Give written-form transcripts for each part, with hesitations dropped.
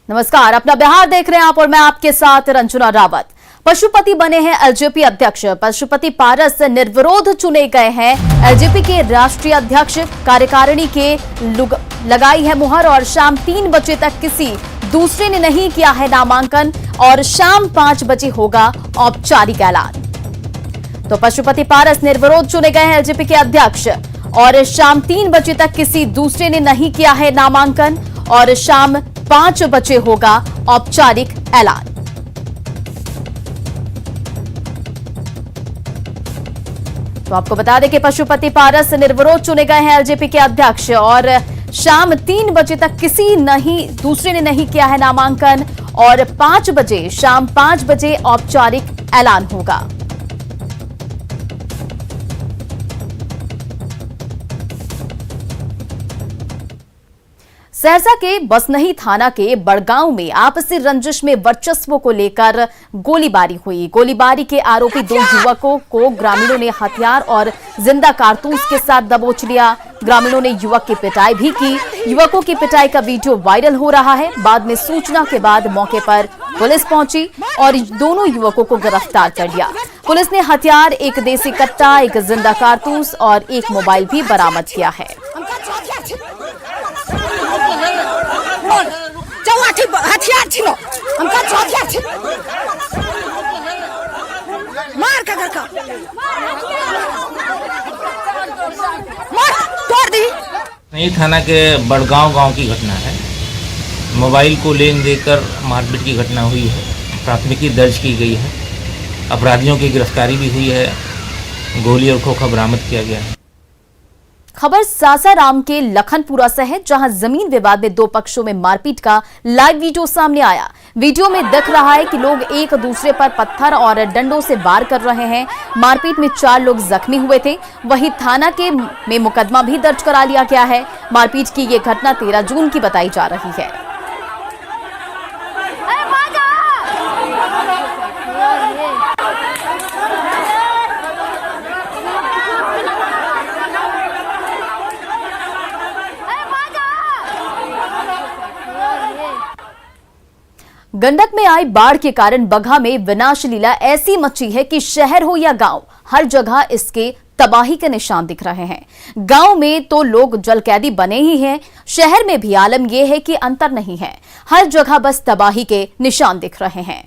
नमस्कार, अपना बिहार देख रहे हैं आप और मैं आपके साथ रंजना रावत। पशुपति बने हैं एलजेपी अध्यक्ष। पशुपति पारस निर्विरोध चुने गए हैं एलजेपी के राष्ट्रीय अध्यक्ष। कार्यकारिणी के लगाई है मुहर और शाम 3 बजे तक किसी दूसरे ने नहीं किया है नामांकन और शाम 5 बजे होगा औपचारिक ऐलान। तो पशुपति पारस निर्विरोध चुने गए हैं एलजेपी के अध्यक्ष और शाम 3 बजे तक किसी दूसरे ने नहीं किया है नामांकन और शाम 5 बजे होगा औपचारिक ऐलान। तो आपको बता दें कि पशुपति पारस निर्विरोध चुने गए हैं एलजेपी के अध्यक्ष और शाम 3 बजे तक किसी दूसरे ने नहीं किया है नामांकन और 5 बजे शाम 5 बजे औपचारिक ऐलान होगा। सहरसा के बसनही थाना के बड़गांव में आपसी रंजिश में वर्चस्व को लेकर गोलीबारी हुई। गोलीबारी के आरोपी 2 युवकों को ग्रामीणों ने हथियार और जिंदा कारतूस के साथ दबोच लिया। ग्रामीणों ने युवक की पिटाई भी की। युवकों की पिटाई का वीडियो वायरल हो रहा है। बाद में सूचना के बाद मौके पर पुलिस पहुंची और दोनों युवकों को गिरफ्तार कर लिया। पुलिस ने हथियार, एक देसी कट्टा, एक जिंदा कारतूस और एक मोबाइल भी बरामद किया है। हथियार छिलो हमका हथियार छिलो मार का घर का मार तोड़ दी। नई थाना के बड़गांव गांव की घटना है। मोबाइल को लेन देकर मारपीट की घटना हुई है। प्राथमिकी दर्ज की गई है। अपराधियों की गिरफ्तारी भी हुई है। गोली और खोखा बरामद किया गया है। खबर सासाराम के लखनपुरा से है, जहां जमीन विवाद में 2 पक्षों में मारपीट का लाइव वीडियो सामने आया। वीडियो में दिख रहा है कि लोग एक दूसरे पर पत्थर और डंडों से वार कर रहे हैं। मारपीट में 4 लोग जख्मी हुए थे। वहीं थाना में मुकदमा भी दर्ज करा लिया गया है। मारपीट की ये घटना 13 जून की बताई जा रही है। गंडक में आई बाढ़ के कारण बगहा में विनाश लीला ऐसी मची है कि शहर हो या गांव, हर जगह इसके तबाही के निशान दिख रहे हैं। गांव में तो लोग जलकैदी बने ही हैं, शहर में भी आलम यह है कि अंतर नहीं है। हर जगह बस तबाही के निशान दिख रहे हैं।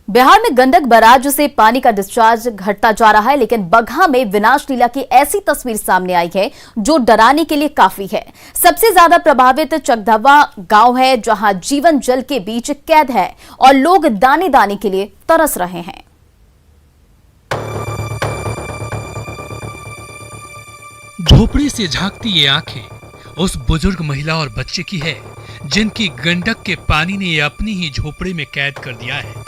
बिहार में गंडक बैराज से पानी का डिस्चार्ज घटता जा रहा है, लेकिन बगहा में विनाश लीला की ऐसी तस्वीर सामने आई है जो डराने के लिए काफी है। सबसे ज्यादा प्रभावित चकधवा गांव है, जहां जीवन जल के बीच कैद है और लोग दाने दाने के लिए तरस रहे हैं। झोपड़ी से झांकती ये आंखें उस बुजुर्ग महिला और बच्चे की है जिनकी गंडक के पानी ने अपनी ही झोपड़ी में कैद कर दिया है।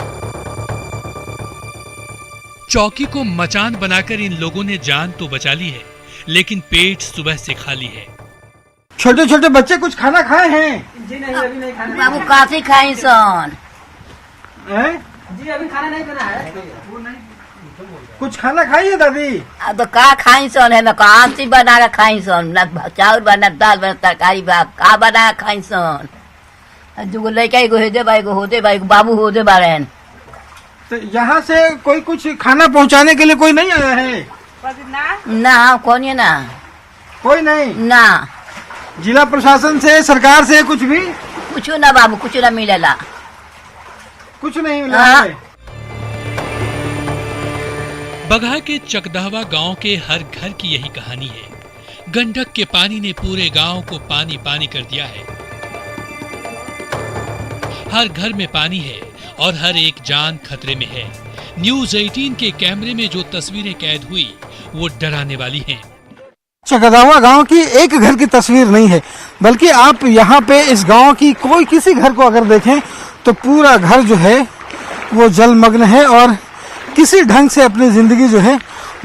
चौकी को मचान बनाकर इन लोगों ने जान तो बचा ली है, लेकिन पेट सुबह से खाली है। छोटे छोटे बच्चे कुछ खाना खाए हैं? जी नहीं, अभी नहीं खाना। बाबू काफी खाई सन। जी अभी खाना नहीं बना है। कुछ खाना खाई है दादी? अब तो का खाई सन है ना, कांची बना के खाई सन, ना चावल बना, दाल बना, तरकारी बना, का बना के खाई सन। जो लड़का एगो हेदे बा, एगो होदे बा, एगो बाबू होदे बारन। तो यहाँ से कोई कुछ खाना पहुँचाने के लिए कोई नहीं आया है? ना कौन है ना, कोई नहीं ना। जिला प्रशासन से, सरकार से कुछ भी? कुछ ना बाबू, कुछ ना मिलेला, कुछ नहीं मिला। बगहा के चकदहवा गांव के हर घर की यही कहानी है। गंडक के पानी ने पूरे गांव को पानी पानी कर दिया है। हर घर में पानी है और हर एक जान खतरे में है। न्यूज़ 18 के कैमरे में जो तस्वीरें कैद हुई वो डराने वाली हैं। चकदहवा गांव की एक घर की तस्वीर नहीं है, बल्कि आप यहाँ पे इस गांव की कोई किसी घर को अगर देखें तो पूरा घर जो है वो जलमग्न है और किसी ढंग से अपनी जिंदगी जो है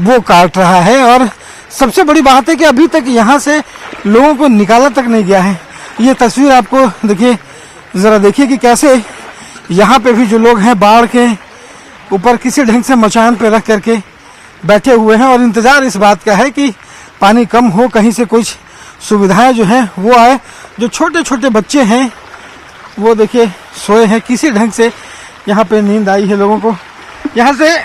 वो काट रहा है। और सबसे बड़ी बात है कि अभी तक यहाँ से लोगों को निकाला तक नहीं गया है। ये तस्वीर आपको देखिए, जरा देखिए कि कैसे यहाँ पे भी जो लोग हैं बाढ़ के ऊपर किसी ढंग से मचान पे रख करके बैठे हुए हैं और इंतजार इस बात का है कि पानी कम हो, कहीं से कुछ सुविधाएं जो हैं वो आए। जो छोटे छोटे बच्चे हैं वो देखिए सोए हैं, किसी ढंग से यहाँ पे नींद आई है लोगों को। यहाँ से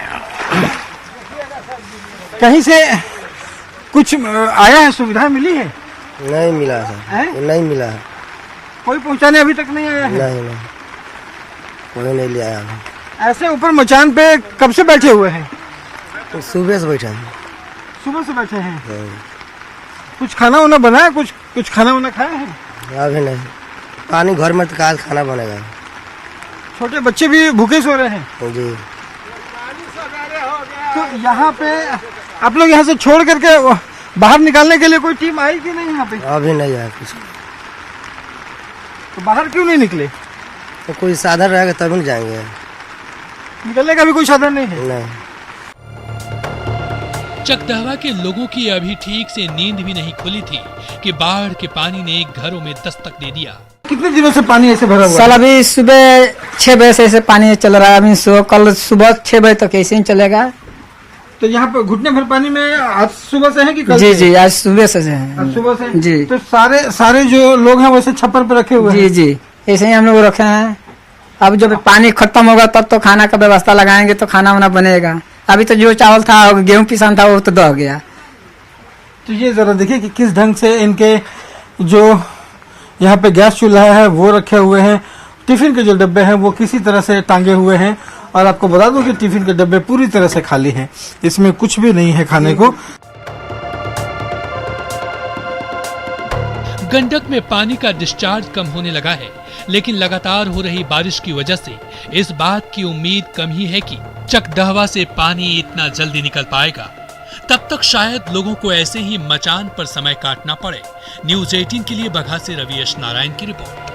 कहीं से कुछ आया है, सुविधाएं मिली है? नहीं मिला सर, नहीं मिला है। कोई पहुंचाने अभी तक नहीं आया है? नहीं, कोई नहीं ले आया। ऐसे ऊपर मचान पे कब से बैठे हुए हैं? तो सुबह से बैठा है। सुबह से बैठे हैं। कुछ खाना वाना बना है? कुछ खाना वाना खाया है? अभी नहीं, पानी घर में तो काल खाना बनेगा। छोटे बच्चे भी भूखे सो रहे हैं जी। तो यहाँ पे आप लोग यहाँ से छोड़ करके बाहर निकालने के लिए कोई टीम आई कि नहीं यहाँ पे? अभी नहीं आया कुछ। तो बाहर क्यों नहीं निकले? तो कोई साधन रहेगा तभी नहीं जाएंगे। निकलने का भी कोई साधन नहीं है? नहीं। चकदहवा के लोगों की अभी ठीक से नींद भी नहीं खुली थी कि बाढ़ के पानी ने घरों में दस्तक दे दिया। कितने दिनों से पानी ऐसे भरा हुआ है? साल अभी सुबह 6 बजे से ऐसे पानी चल रहा है। अभी कल सुबह 6 बजे तक ऐसे ही चलेगा। तो यहाँ पे घुटने भर पानी में आज सुबह से है कि कल? जी जी, आज सुबह से है। आज सुबह से जी। तो सारे जो लोग हैं वैसे छप्पर पे रखे हुए हैं? जी जी, ऐसे ही हम लोग रखे हैं। अब जब पानी खत्म होगा तब तो खाना का व्यवस्था लगाएंगे तो खाना वाना बनेगा। अभी तो जो चावल था, गेहूं पिसान था, वो तो दह गया। तो ये जरा देखिए कि किस ढंग से इनके जो यहाँ पे गैस चूल्हा है वो रखे हुए हैं। टिफिन के जो डब्बे हैं वो किसी तरह से टांगे हुए हैं और आपको बता दूं कि टिफिन के डब्बे पूरी तरह से खाली हैं, इसमें कुछ भी नहीं है खाने को। गंडक में पानी का डिस्चार्ज कम होने लगा है, लेकिन लगातार हो रही बारिश की वजह से इस बात की उम्मीद कम ही है कि चकदहवा से पानी इतना जल्दी निकल पाएगा। तब तक शायद लोगों को ऐसे ही मचान पर समय काटना पड़े। न्यूज़ 18 के लिए बघा से रविश नारायण की रिपोर्ट।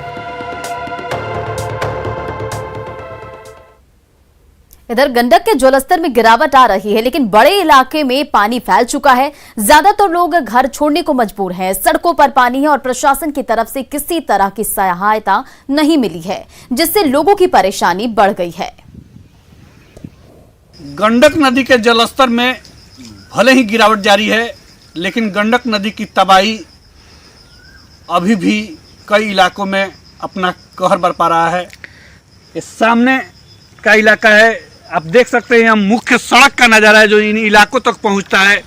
इधर गंडक के जलस्तर में गिरावट आ रही है, लेकिन बड़े इलाके में पानी फैल चुका है। ज्यादातर लोग घर छोड़ने को मजबूर हैं। सड़कों पर पानी है और प्रशासन की तरफ से किसी तरह की सहायता नहीं मिली है, जिससे लोगों की परेशानी बढ़ गई है। गंडक नदी के जलस्तर में भले ही गिरावट जारी है, लेकिन गंडक नदी की तबाही अभी भी कई इलाकों में अपना कहर बरपा रहा है। इस सामने का इलाका है, आप देख सकते हैं, यहाँ मुख्य सड़क का नज़ारा है जो इन इलाकों तक पहुँचता है।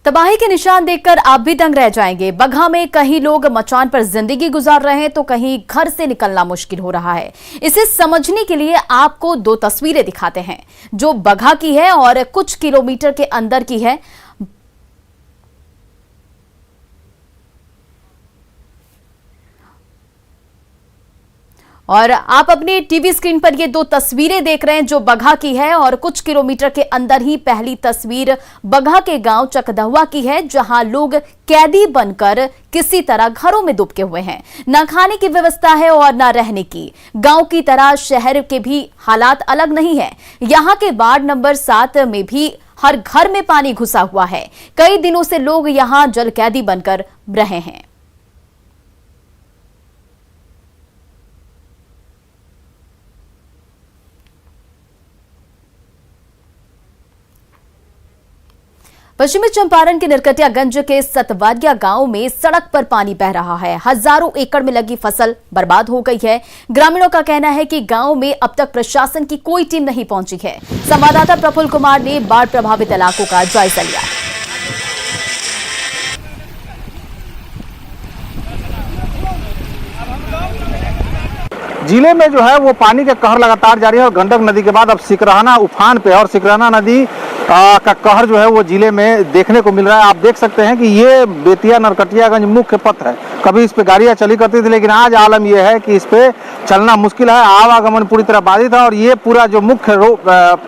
तबाही के निशान देखकर आप भी दंग रह जाएंगे। बघा में कहीं लोग मचान पर जिंदगी गुजार रहे हैं तो कहीं घर से निकलना मुश्किल हो रहा है। इसे समझने के लिए आपको 2 तस्वीरें दिखाते हैं जो बघा की है और कुछ किलोमीटर के अंदर की है। और आप अपनी टीवी स्क्रीन पर ये 2 तस्वीरें देख रहे हैं जो बघा की है और कुछ किलोमीटर के अंदर ही पहली तस्वीर बघा के गांव चकदहवा की है, जहां लोग कैदी बनकर किसी तरह घरों में दुबके हुए हैं। ना खाने की व्यवस्था है और ना रहने की। गांव की तरह शहर के भी हालात अलग नहीं है। यहां के वार्ड नंबर 7 में भी हर घर में पानी घुसा हुआ है। कई दिनों से लोग यहां जल कैदी बनकर रहे हैं। पश्चिमी चंपारण के नरकटियागंज के सतवारिया गांव में सड़क पर पानी बह रहा है। हजारों एकड़ में लगी फसल बर्बाद हो गई है। ग्रामीणों का कहना है कि गांव में अब तक प्रशासन की कोई टीम नहीं पहुंची है। संवाददाता प्रफुल्ल कुमार ने बाढ़ प्रभावित इलाकों का जायजा लिया। जिले में जो है वो पानी का कहर लगातार जारी है और गंडक नदी के बाद अब सिकरहना उफान पे और सिकरहना नदी का कहर जो है वो जिले में देखने को मिल रहा है। आप देख सकते हैं कि ये बेतिया नरकटियागंज मुख्य पथ है कभी इस पे गाड़ियाँ चली करती थी, लेकिन आज आलम यह है कि इस पे चलना मुश्किल है, आवागमन पूरी तरह बाधित है और ये पूरा जो मुख्य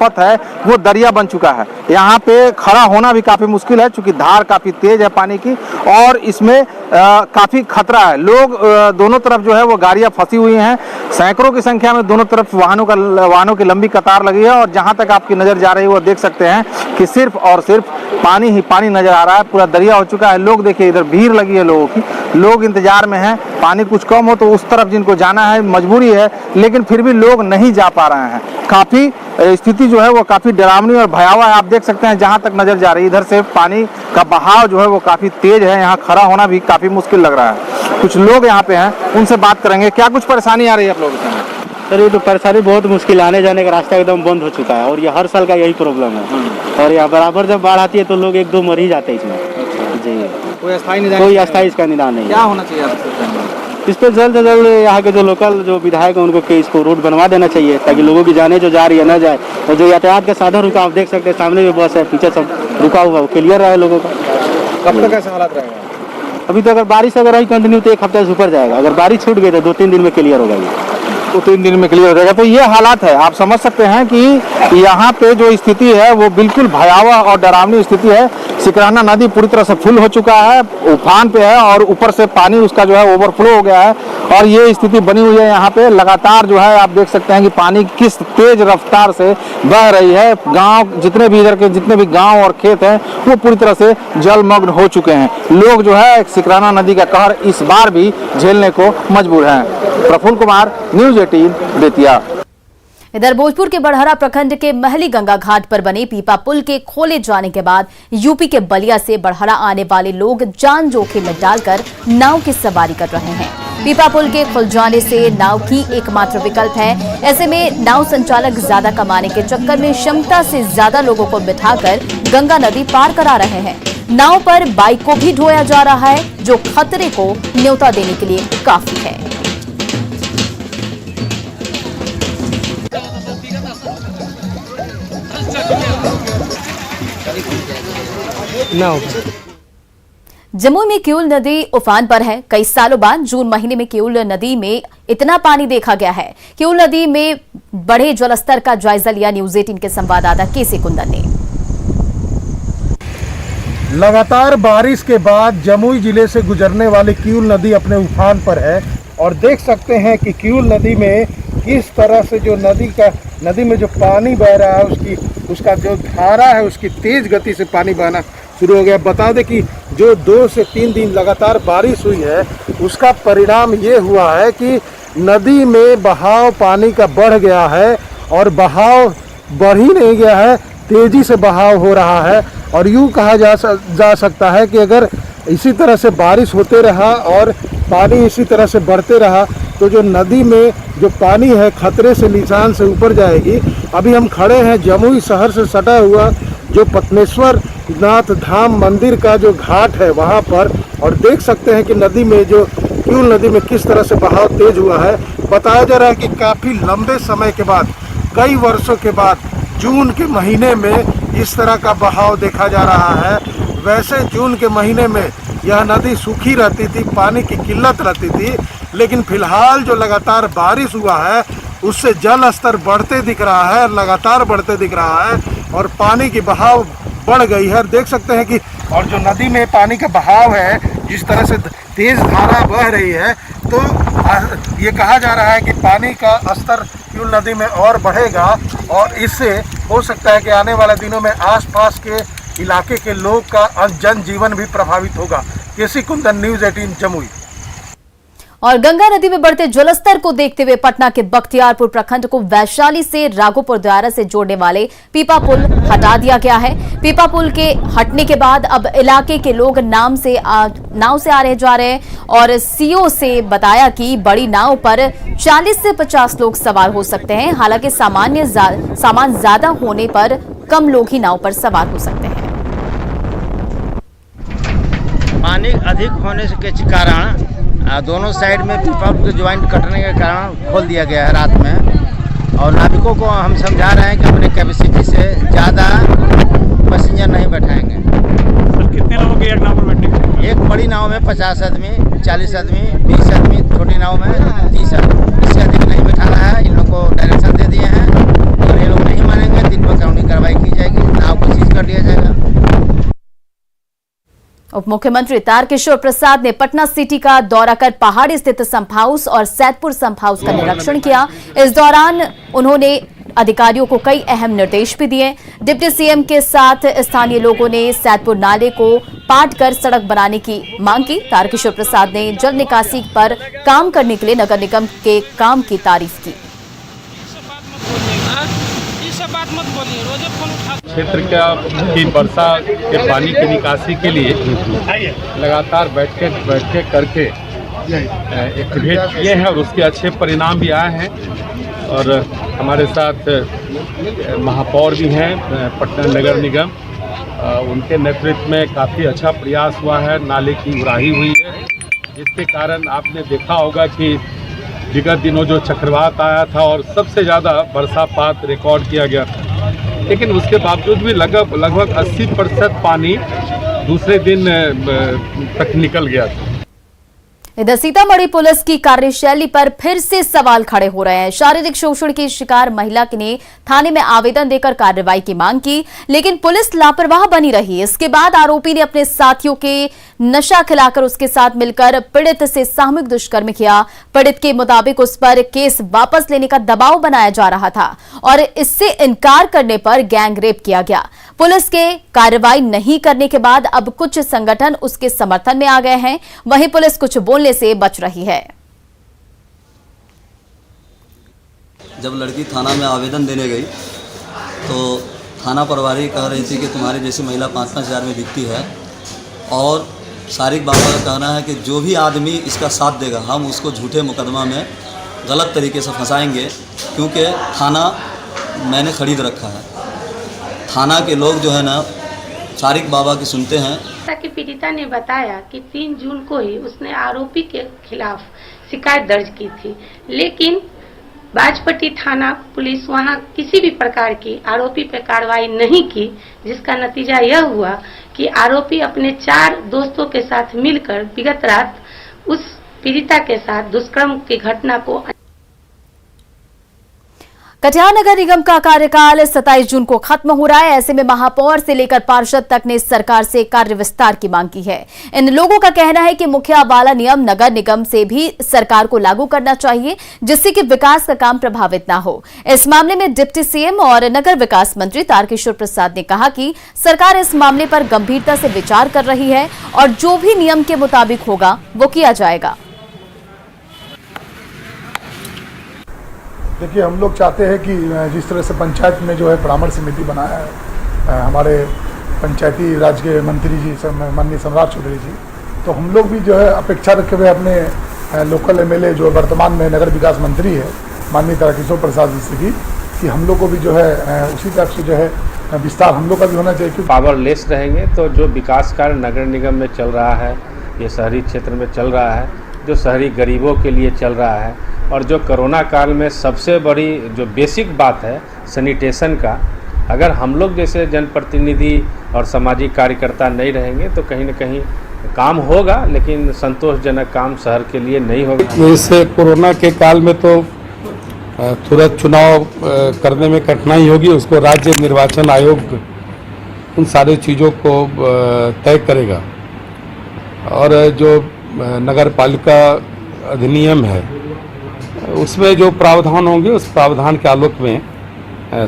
पथ है वो दरिया बन चुका है। यहाँ पे खड़ा होना भी काफ़ी मुश्किल है क्योंकि धार काफ़ी तेज है पानी की और इसमें काफ़ी खतरा है। लोग दोनों तरफ जो है वो गाड़ियाँ फंसी हुई हैं, सैकड़ों की संख्या में दोनों तरफ वाहनों की लंबी कतार लगी है और जहाँ तक आपकी नज़र जा रही है वो देख सकते हैं कि सिर्फ और सिर्फ पानी ही पानी नज़र आ रहा है, पूरा दरिया हो चुका है। लोग देखिए इधर भीड़ लगी है लोगों की, लोग इंतजार में हैं, पानी कुछ कम हो तो उस तरफ जिनको जाना है मजबूरी है, लेकिन फिर भी लोग नहीं जा पा रहे हैं। काफ़ी स्थिति जो है वो काफ़ी डरावनी और भयावह है। आप देख सकते हैं जहाँ तक नज़र जा रही है इधर से पानी का बहाव जो है वो काफ़ी तेज है, यहाँ खड़ा होना भी काफ़ी मुश्किल लग रहा है। कुछ लोग यहाँ पे हैं, उनसे बात करेंगे। क्या कुछ परेशानी आ रही है आप लोगों के? सर ये तो परेशानी बहुत मुश्किल, आने जाने का रास्ता एकदम बंद हो चुका है और ये हर साल का यही प्रॉब्लम है और यहाँ बराबर जब बाढ़ आती है तो लोग एक दो मर ही जाते हैं इसमें। जी कोई अस्थायी इसका निदान नहीं क्या होना चाहिए इस पर जल्द से जल्द यहाँ के जो लोकल जो विधायक हैं उनको इसको रोड बनवा देना चाहिए ताकि लोगों की जाने जो जा रही है न जाए और जो यातायात का साधन रुका आप देख सकते हैं सामने भी बस है, पीछे सब रुका हुआ क्लियर रहा है लोगों का। कब तक ऐसा हालात रहेगा? अभी तो अगर बारिश अगर रही कंटिन्यू तो एक हफ्ते से ऊपर जाएगा, अगर बारिश छूट गई तो 2-3 दिन में क्लियर होगा ये। तो 3 दिन में क्लियर हो जाएगा। तो ये हालात है, आप समझ सकते हैं कि यहाँ पे जो स्थिति है वो बिल्कुल भयावह और डरावनी स्थिति है। सिकरहना नदी पूरी तरह से फुल हो चुका है, उफान पे है और ऊपर से पानी उसका जो है ओवरफ्लो हो गया है और ये स्थिति बनी हुई है। यहाँ पे लगातार जो है आप देख सकते हैं कि पानी किस तेज रफ्तार से बह रही है। गांव जितने भी इधर के जितने भी गांव और खेत हैं वो पूरी तरह से जलमग्न हो चुके हैं। लोग जो है सिकरहना नदी का कहर इस बार भी झेलने को मजबूर हैं। प्रफुल्ल कुमार, न्यूज़ 18 बेतिया। इधर भोजपुर के बड़हरा प्रखंड के महली गंगा घाट पर बने पीपा पुल के खोले जाने के बाद यूपी के बलिया से बड़हरा आने वाले लोग जान जोखिम में डालकर नाव की सवारी कर रहे हैं। पीपा पुल के खुल जाने से नाव की एकमात्र विकल्प है। ऐसे में नाव संचालक ज्यादा कमाने के चक्कर में क्षमता से ज्यादा लोगों को बिठाकर गंगा नदी पार करा रहे हैं। नाव पर बाइक को भी ढोया जा रहा है जो खतरे को न्योता देने के लिए काफी है। जमुई में किऊल नदी उफान पर है। कई सालों बाद जून महीने में किऊल नदी में इतना पानी देखा गया है। किऊल नदी में बढ़े जलस्तर का जायजा लिया न्यूज़ 18 के संवाददाता केसी कुंदन ने। लगातार बारिश के बाद जमुई जिले से गुजरने वाली किऊल नदी अपने उफान पर है और देख सकते हैं कि किऊल नदी में किस तरह से जो नदी में जो पानी बह रहा है उसका जो धारा है उसकी तेज गति से पानी बहना शुरू हो गया। बता दें कि जो 2 से 3 दिन लगातार बारिश हुई है उसका परिणाम ये हुआ है कि नदी में बहाव पानी का बढ़ गया है और बहाव बढ़ ही नहीं गया है, तेजी से बहाव हो रहा है। और यूँ कहा जा सकता है कि अगर इसी तरह से बारिश होते रहा और पानी इसी तरह से बढ़ते रहा तो जो नदी में जो पानी है खतरे से निशान से ऊपर जाएगी। अभी हम खड़े हैं जमुई शहर से सटा हुआ जो पत्नेश्वर नाथ धाम मंदिर का जो घाट है वहाँ पर और देख सकते हैं कि नदी में जो किऊल नदी में किस तरह से बहाव तेज हुआ है। बताया जा रहा है कि काफ़ी लंबे समय के बाद, कई वर्षों के बाद जून के महीने में इस तरह का बहाव देखा जा रहा है। वैसे जून के महीने में यह नदी सूखी रहती थी, पानी की किल्लत रहती थी, लेकिन फिलहाल जो लगातार बारिश हुआ है उससे जल स्तर बढ़ते दिख रहा है, लगातार बढ़ते दिख रहा है और पानी की बहाव बढ़ गई है। देख सकते हैं कि और जो नदी में पानी का बहाव है जिस तरह से तेज धारा बह रही है तो ये कहा जा रहा है कि पानी का स्तर किऊल नदी में और बढ़ेगा और इससे हो सकता है कि आने वाले दिनों में आसपास के इलाके के लोग का जनजीवन भी प्रभावित होगा। केसी कुंदन, न्यूज़ 18 जमुई। और गंगा नदी में बढ़ते जलस्तर को देखते हुए पटना के बख्तियारपुर प्रखंड को वैशाली से राघोपुर द्वारा से जोड़ने वाले पीपा पुल हटा दिया गया है। पीपा पुल के हटने के बाद अब इलाके के लोग नाव से आ रहे जा रहे हैं और सीओ से बताया कि बड़ी नाव पर 40 से 50 लोग सवार हो सकते हैं। हालांकि सामान ज्यादा होने पर कम लोग ही नाव पर सवार हो सकते हैं। पानी अधिक होने के कारण दोनों साइड में पीपा के ज्वाइंट कटने के कारण खोल दिया गया है रात में और नाविकों को हम समझा रहे हैं कि अपने कैपेसिटी से ज़्यादा पैसेंजर नहीं बैठाएंगे। सर कितने लोगों के एक नाव पर बैठने? एक बड़ी नाव में 50 आदमी 40 आदमी, 20 आदमी, छोटी नाव में 30 आदमी, इससे अधिक नहीं बिठाना है। इन लोगों को डायरेक्शन दे दिए हैं और ये लोग नहीं मानेंगे, दिन पर कानूनी कार्रवाई की जाएगी, नाव को सीज कर लिया जाएगा। उप मुख्यमंत्री तारकिशोर प्रसाद ने पटना सिटी का दौरा कर पहाड़ी स्थित संप हाउस और सैदपुर संप हाउस का निरीक्षण किया। इस दौरान उन्होंने अधिकारियों को कई अहम निर्देश भी दिए। डिप्टी सीएम के साथ स्थानीय लोगों ने सैदपुर नाले को पाट कर सड़क बनाने की मांग की। तारकिशोर प्रसाद ने जल निकासी पर काम करने के लिए नगर निगम के काम की तारीफ की। क्षेत्र की वर्षा के पानी की निकासी के लिए लगातार बैठके करके एक्टिवेट किए हैं और उसके अच्छे परिणाम भी आए हैं। और हमारे साथ महापौर भी हैं पटना नगर निगम, उनके नेतृत्व में काफ़ी अच्छा प्रयास हुआ है। नाले की उड़ाही हुई है, जिसके कारण आपने देखा होगा कि विगत दिनों जो चक्रवात आया था और सबसे ज़्यादा बरसात रिकॉर्ड किया गया था, लेकिन उसके बावजूद भी लगभग 80% पानी दूसरे दिन तक निकल गया था। इधर सीतामढ़ी पुलिस की कार्यशैली पर फिर से सवाल खड़े हो रहे हैं। शारीरिक शोषण की शिकार महिला ने थाने में आवेदन देकर कार्रवाई की मांग की, लेकिन पुलिस लापरवाह बनी रही। इसके बाद आरोपी ने अपने साथियों के नशा खिलाकर उसके साथ मिलकर पीड़ित से सामूहिक दुष्कर्म किया। पीड़ित के मुताबिक उस पर केस वापस लेने का दबाव बनाया जा रहा था और इससे इनकार करने पर गैंग रेप किया गया। पुलिस के कार्रवाई नहीं करने के बाद अब कुछ संगठन उसके समर्थन में आ गए हैं, वहीं पुलिस कुछ बोलने से बच रही है। जब लड़की थाना में आवेदन देने गई तो थाना प्रभारी कह रही थी कि तुम्हारी जैसी महिला 5-5 हज़ार में बिकती है और शारिक बाबा का कहना है कि जो भी आदमी इसका साथ देगा हम उसको झूठे मुकदमा में गलत तरीके से फंसाएंगे, क्योंकि थाना मैंने खरीद रखा है। थाना के लोग जो है ना शारिक बाबा की सुनते हैं। जैसा कि पीड़िता ने बताया कि 3 जून को ही उसने आरोपी के खिलाफ शिकायत दर्ज की थी, लेकिन बाजपट्टी थाना पुलिस वहां किसी भी प्रकार की आरोपी पर कार्रवाई नहीं की, जिसका नतीजा यह हुआ कि आरोपी अपने 4 दोस्तों के साथ मिलकर विगत रात उस पीड़िता के साथ दुष्कर्म की घटना को। कटिहार नगर निगम का कार्यकाल 27 जून को खत्म हो रहा है। ऐसे में महापौर से लेकर पार्षद तक ने सरकार से कार्य विस्तार की मांग की है। इन लोगों का कहना है कि मुखिया वाला नियम नगर निगम से भी सरकार को लागू करना चाहिए, जिससे कि विकास का काम प्रभावित न हो। इस मामले में डिप्टी सीएम और नगर विकास मंत्री तारकिशोर प्रसाद ने कहा कि सरकार इस मामले पर गंभीरता से विचार कर रही है और जो भी नियम के मुताबिक होगा वो किया जाएगा। देखिए, हम लोग चाहते हैं कि जिस तरह से पंचायत में जो है परामर्श समिति बनाया है हमारे पंचायती राज के मंत्री जी माननीय सम्राट चौधरी जी, तो हम लोग भी जो है अपेक्षा रखे हुए अपने लोकल एमएलए जो वर्तमान में नगर विकास मंत्री है माननीय तारकिशोर प्रसाद जी से भी कि हम लोग को भी जो है उसी तरह से जो है विस्तार हम लोग का भी होना चाहिए। क्योंकि पावरलेस रहेंगे तो जो विकास कार्य नगर निगम में चल रहा है, ये शहरी क्षेत्र में चल रहा है, जो शहरी गरीबों के लिए चल रहा है, और जो कोरोना काल में सबसे बड़ी जो बेसिक बात है सैनिटेशन का, अगर हम लोग जैसे जनप्रतिनिधि और सामाजिक कार्यकर्ता नहीं रहेंगे तो कहीं न कहीं काम होगा, लेकिन संतोषजनक काम शहर के लिए नहीं होगा। इससे कोरोना के काल में तो तुरंत चुनाव करने में कठिनाई होगी, उसको राज्य निर्वाचन आयोग उन सारी चीज़ों को तय करेगा। और जो नगर पालिका अधिनियम है उसमें जो प्रावधान होंगे उस प्रावधान के आलोक में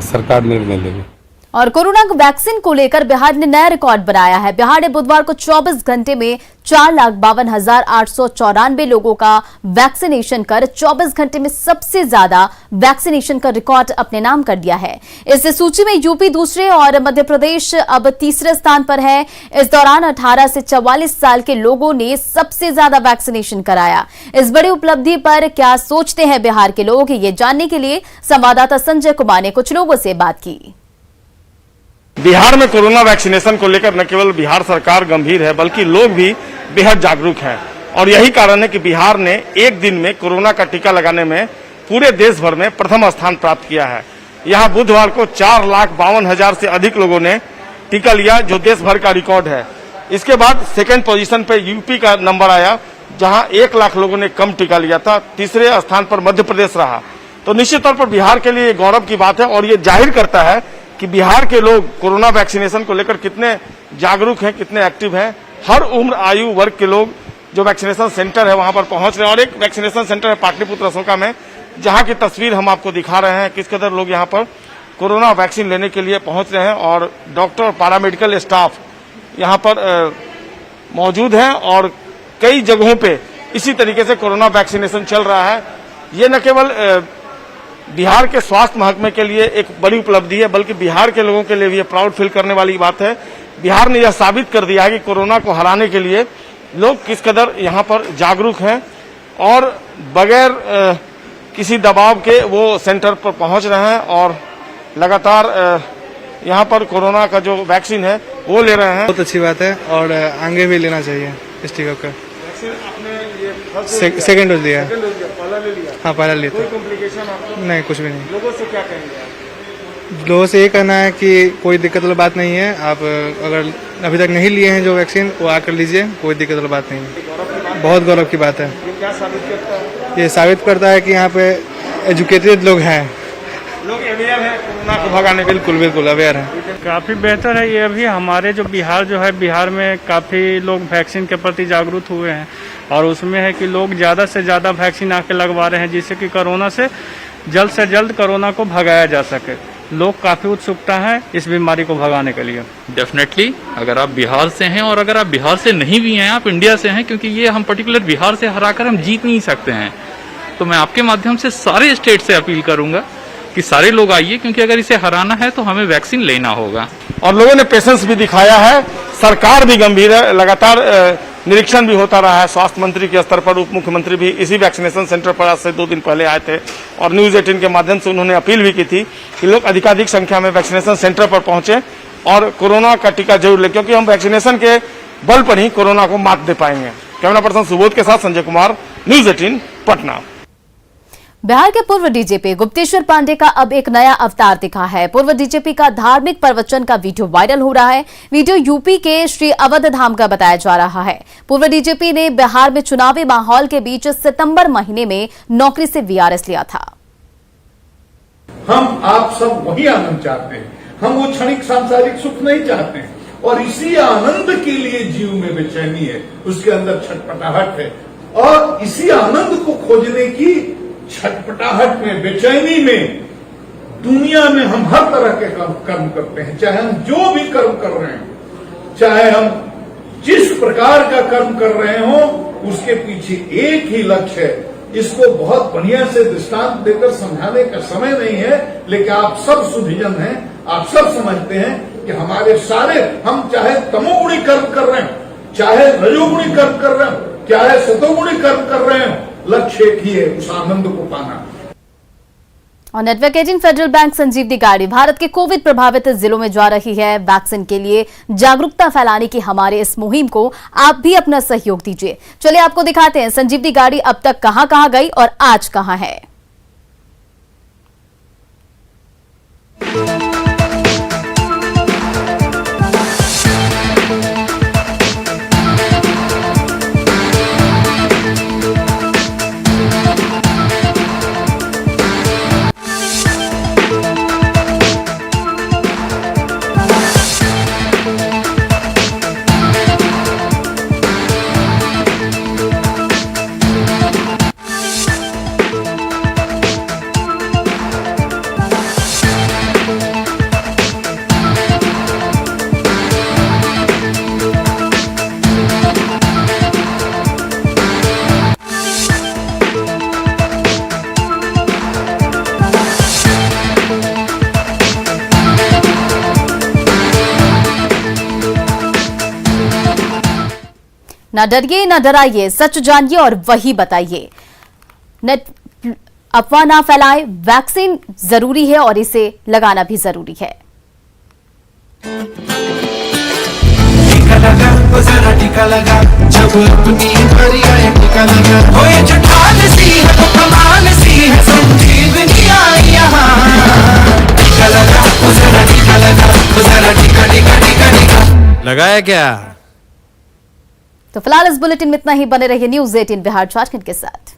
सरकार निर्णय लेगी। और कोरोना वैक्सीन को लेकर बिहार ने नया रिकॉर्ड बनाया है। बिहार ने बुधवार को 24 घंटे में 4,52,894 लोगों का वैक्सीनेशन कर 24 घंटे में सबसे ज्यादा वैक्सीनेशन का रिकॉर्ड अपने नाम कर दिया है। इस सूची में यूपी दूसरे और मध्य प्रदेश अब तीसरे स्थान पर है। इस दौरान 18 से 44 साल के लोगों ने सबसे ज्यादा वैक्सीनेशन कराया। इस बड़ी उपलब्धि पर क्या सोचते हैं बिहार के लोग, ये जानने के लिए संवाददाता संजय कुमार ने कुछ लोगों से बात की। बिहार में कोरोना वैक्सीनेशन को लेकर न केवल बिहार सरकार गंभीर है बल्कि लोग भी बेहद जागरूक हैं, और यही कारण है कि बिहार ने एक दिन में कोरोना का टीका लगाने में पूरे देश भर में प्रथम स्थान प्राप्त किया है। यहां बुधवार को 4,52,000 से अधिक लोगों ने टीका लिया, जो देश भर का रिकॉर्ड है। इसके बाद सेकेंड पोजीशन पे यूपी का नंबर आया, जहां 1 लाख लोगों ने कम टीका लिया था। तीसरे स्थान पर मध्य प्रदेश रहा। तो निश्चित तौर पर बिहार के लिए गौरव की बात है और ये जाहिर करता है कि बिहार के लोग कोरोना वैक्सीनेशन को लेकर कितने जागरूक हैं, कितने एक्टिव हैं। हर उम्र आयु वर्ग के लोग जो वैक्सीनेशन सेंटर है वहां पर पहुंच रहे हैं। और एक वैक्सीनेशन सेंटर है पाटलिपुत्र अशोका में, जहां की तस्वीर हम आपको दिखा रहे हैं किस कदर लोग यहां पर कोरोना वैक्सीन लेने के लिए पहुंच रहे हैं। और डॉक्टर और पैरामेडिकल स्टाफ यहां पर मौजूद हैं और कई जगहों पे इसी तरीके से कोरोना वैक्सीनेशन चल रहा है। ये न केवल बिहार के स्वास्थ्य महकमे के लिए एक बड़ी उपलब्धि है, बल्कि बिहार के लोगों के लिए भी ये प्राउड फील करने वाली बात है। बिहार ने यह साबित कर दिया है कि कोरोना को हराने के लिए लोग किस कदर यहाँ पर जागरूक हैं और बगैर किसी दबाव के वो सेंटर पर पहुंच रहे हैं और लगातार यहाँ पर कोरोना का जो वैक्सीन है वो ले रहे हैं। बहुत अच्छी बात है और आगे भी लेना चाहिए इस टीका का। सेकेंड डोज लिया। पहला ले लिया? हाँ, पहला लिया। कोई कॉम्प्लिकेशन आपको? नहीं, कुछ भी नहीं। लोगों से क्या कहेंगे आप? लोगों से ये कहना है कि कोई दिक्कत वाली बात नहीं है। आप अगर अभी तक नहीं लिए हैं जो वैक्सीन, वो आकर लीजिए, कोई दिक्कत वाली बात नहीं है। बहुत गौरव की बात है। ये क्या साबित करता है? ये साबित करता है कि यहाँ पे एजुकेटेड लोग हैं, लोग अवेयर हैं कोरोना को भगाने के लिए। बिल्कुल अवेयर है। काफ़ी बेहतर है। ये अभी हमारे जो बिहार जो है, बिहार में काफ़ी लोग वैक्सीन के प्रति जागरूक हुए हैं और उसमें है कि लोग ज़्यादा से ज़्यादा वैक्सीन आके लगवा रहे हैं, जिससे कि कोरोना से जल्द कोरोना को भगाया जा सके। लोग काफ़ी उत्सुकता है इस बीमारी को भगाने के लिए। डेफिनेटली अगर आप बिहार से हैं और अगर आप बिहार से नहीं भी हैं, आप इंडिया से हैं, क्योंकि ये हम पर्टिकुलर बिहार से हराकर हम जीत नहीं सकते हैं, तो मैं आपके माध्यम से सारे स्टेट से अपील करूंगा कि सारे लोग आइए, क्योंकि अगर इसे हराना है तो हमें वैक्सीन लेना होगा। और लोगों ने पेशेंस भी दिखाया है, सरकार भी गंभीर है, लगातार निरीक्षण भी होता रहा है। स्वास्थ्य मंत्री के स्तर पर उप मुख्यमंत्री भी इसी वैक्सीनेशन सेंटर पर आज से 2 दिन पहले आए थे और न्यूज 18 के माध्यम से उन्होंने अपील भी की थी कि लोग अधिकाधिक संख्या में वैक्सीनेशन सेंटर पर पहुंचे और कोरोना का टीका जरूर लें, क्योंकि हम वैक्सीनेशन के बल पर ही कोरोना को मात दे पाएंगे। कैमरा पर्सन सुबोध के साथ संजय कुमार, न्यूज 18 पटना। बिहार के पूर्व डीजीपी गुप्तेश्वर पांडे का अब एक नया अवतार दिखा है। पूर्व डीजीपी का धार्मिक प्रवचन का वीडियो वायरल हो रहा है। वीडियो यूपी के श्री अवध धाम का बताया जा रहा है। पूर्व डीजीपी ने बिहार में चुनावी माहौल के बीच सितंबर महीने में नौकरी से वीआरएस लिया था। हम आप सब वही आनंद चाहते हैं, हम वो क्षणिक सांसारिक सुख नहीं चाहते हैं और इसी आनंद के लिए जीव में बेचैनी है, उसके अंदर छटपटाहट है और इसी आनंद को खोजने की छटपटाहट में, बेचैनी में दुनिया में हम हर तरह के कर्म करते हैं। चाहे हम जो भी कर्म कर रहे हैं, चाहे हम जिस प्रकार का कर्म कर रहे हो, उसके पीछे एक ही लक्ष्य है। इसको बहुत बढ़िया से दृष्टांत देकर समझाने का समय नहीं है, लेकिन आप सब सुधीजन हैं, आप सब समझते हैं कि हमारे सारे, हम चाहे तमोगुणी कर्म कर रहे हैं, चाहे रजोगुणी कर्म कर रहे हैं, चाहे सतोगुणी कर्म कर रहे हैं, लक्ष्य एक ही है, उस आनंद को पाना। और नेटवर्क 18 फेडरल बैंक संजीवनी गाड़ी भारत के कोविड प्रभावित जिलों में जा रही है। वैक्सीन के लिए जागरूकता फैलाने की हमारे इस मुहिम को आप भी अपना सहयोग दीजिए। चलिए आपको दिखाते हैं संजीवनी गाड़ी अब तक कहां गई और आज कहां है। न डरिए न डराइए, सच जानिए और वही बताइए। अफवाह ना फैलाएं, वैक्सीन जरूरी है और इसे लगाना भी जरूरी है। टीका लगा, वो जरा टीका लगा, जब अपनी बारी आए टीका लगा। वो ये जो ढाल सी है, वो कमाल सी है, संजीवनी आई यहाँ। टीका लगा, वो जरा टीका लगा, वो जरा टीका टीका टीका टीका। लगाया क्या? तो फिलहाल इस बुलेटिन में इतना ही। बने रहिए न्यूज़ 18 बिहार झारखंड के साथ।